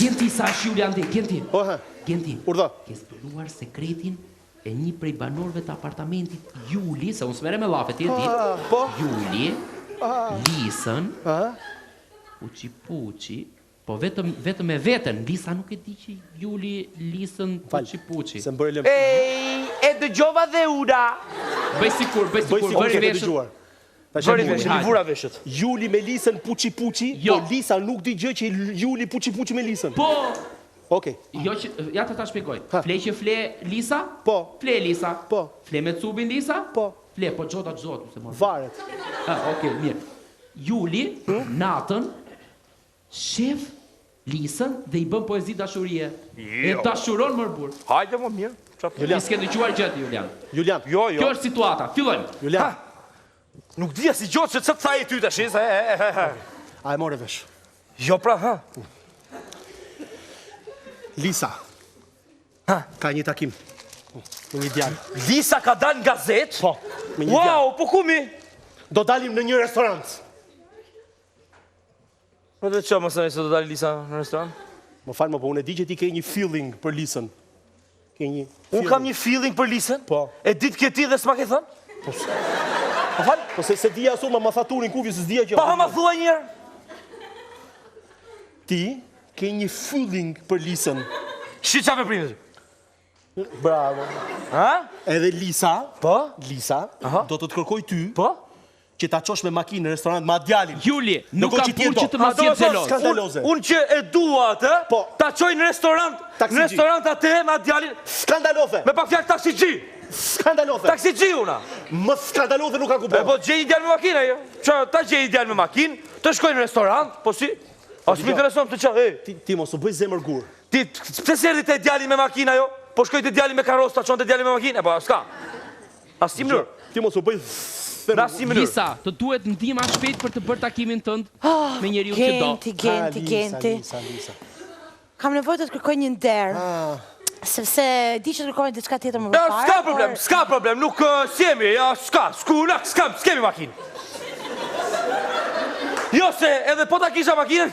Genti sa është Julian ti, Genti. Ohe. Genti. Urdhë. Ke zbuluar sekretin e një prej banorëve të apartamentit Juli, se unë s'mere me llafe, ti e di. Po. Juli, Lisën, Puçi, po vetëm e veten, Lisa nuk e di që Juli, Lisën, Puçi. Se më bërë lëmë. Ej, e dëgjova dhe una. Bëj sikur, Bëj si bëri ke veshët. dëgjuar. Bëri veshët, i vura veshët. Juli me Lisën Puçi, Jo. po Lisa nuk di gjë që Juli Puçi me Lisën. Po, Okej. jo që, ja ta shpjegoj. Fle që fle Lisa? Po. Fle Lisa? Po. Fle me cubin Lisa? Po. Fle, po gjota se mor. Varet. Okej, mirë. Juli, natën, shef Lisën dhe i bën poezi dashurie. E dashuron mërbur. Hajde më mirë. Julian, s'ke dëgjuar gjë Julian. Julian. Jo. Kjo është situata. Fillojmë. Julian. Nuk dhja si gjotë që të thaj e ty të shizë. A e more vesh. Jo pra, ha. Lisa. Ka një takim. Me një djalë. Lisa ka dalë në gazet? Po. Me një djalë. Wow, po ku mi? Do dalim në një restorant. Në dhe që më sënë se do dalë Lisa në restoran? Më falë më po, unë e di që ti ke një feeling për Lisën. Ke një feeling. Unë kam një feeling për Lisën? Po. E ditë kjo ti dhe s'ma ke thënë? Më falë? Po se dija asu ma thaturin kuvi se s'dija që... Pa ha ma thua njërë? Ti ke një feeling për Lisën. Shi qa me primit? Bravo. Ha? Edhe Lisa, Po? Lisa, do të të kërkoj ty Po? që ta qosh me makinë në restorant ma djalin. Juli, nuk kam që ti e pun do. që të mos jetë zelos. Skandaloze. Unë që e dua atë, Po. ta qoj në restorant, Taksi në restorant atë me atë djalin, Skandaloze. me pak fjak taksi gji. Skandaloze. Taksi gji una. Më skandaloze nuk ka ku E bërë. po gjej një djalë me makinë, jo. Që ta gjej një djalë me makinë, të shkoj në restorant, po si? As më intereson të qa, Ti mos u bëj zemër gur. ti, pse se erdhi te djali me makinë, jo? Po shkoj te djali me karros, ta qon te djali me makinë, e po, s'ka. As si mënyrë. Ti mos u bëj Në as si mënyrë. Lisa, të duhet ndihma shpejt për të bërë takimin tënd me njeriu që do. Genti. Lisa. Kam nevojë të kërkoj një nder. Sepse di që të kërkoj diçka tjetër më Ja, përpara. s'ka problem, nuk s'jemi, ja, s'kemi makinë. Jo se, edhe po ta kisha makinën,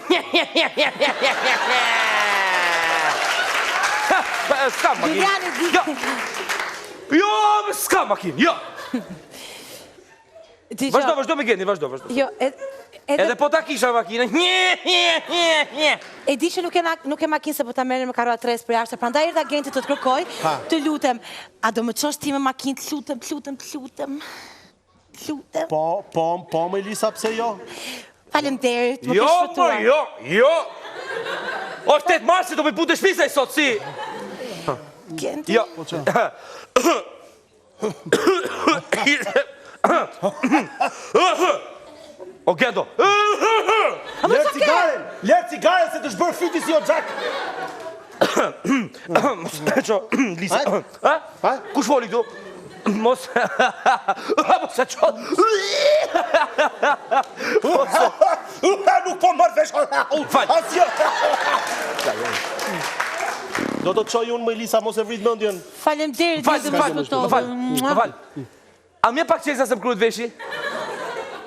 s'ka makinë. Juliani di. Jo, s'ka makinë, jo. Vazhdo me Genti, vazhdo. Jo, Edhe po ta kisha makinën, e di që nuk e makinë se po ta merrem me karro atres për jashtë, prandaj erdha Genti të kërkoj, të lutem, a do më çosh ti me makinë, lutem. Po, me Lisa, pse jo? Faleminderit, më Jo, ke po, shpëtuar. jo. O 8 marsi do me punë të shpisa i sot, si. Genti. Jo. O Gento. Lërë cigaren se të shbërë fyti si o gjak. Lisa. Kush foli këtu? Mos e qo. Nuk po mërë vesh. Fal. Do të qoj unë me Lisa, mos e vrit mëndjen. Faleminderit, Më fal. A mje pak qelsa se më kryet veshi?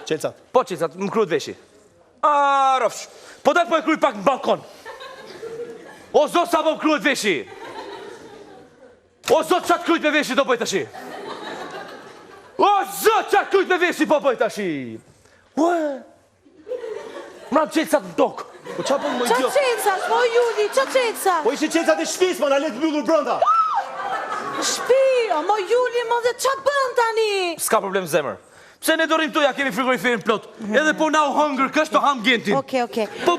Qelcat. Po qelsa, më kryet veshi. A, rofsh. Po dalë po e kryet pak në balkon. O zot sa po më kryet veshi. O zot sa të kryet me veshi do bëjt ashi. O zot sa të kryet me veshi po bëjt ashi. Ue. Mram qelsa të tokë. Po qa po më Qa idiot? qelsa, po Juli, qa qelsa? Po ishe qelcat e shpis, ma në letë mbyllur brënda. Shpi, o mo Juli, mo dhe qa bën tani? S'ka problem zemër. Pse ne dorim tu, ja kemi frigoriferin plot. Edhe po na u hëngër kështë të ham Gentin. Okej. Po.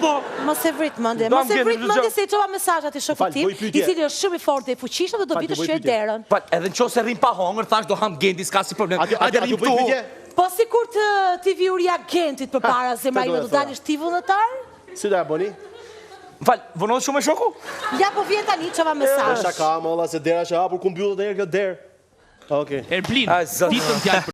Mos e vrit mendje. Do Mos e am vrit Gentin, mendje se i çova mesazhat i shokut Fal, tim, bëj pyetje. i cili është shumë i fortë dhe i fuqishëm dhe do vi të shqyet derën. Pa, edhe në qo se rrim pa hongër, thash do ham Genti, s'ka si problem. Ate rrim bëj pyetje? Po sikur të ti vi uria Gentit përpara se ma do do e thora. dalish ti vullnetar? Si da e boni? Fal, vonohet shumë e shoku? Ja po vjen tani çova mesazh. Shaka, molla, se dera që hapur ku mbyllët e herë kjo derë. Okej. Erblin, A, zot. ditën fjalë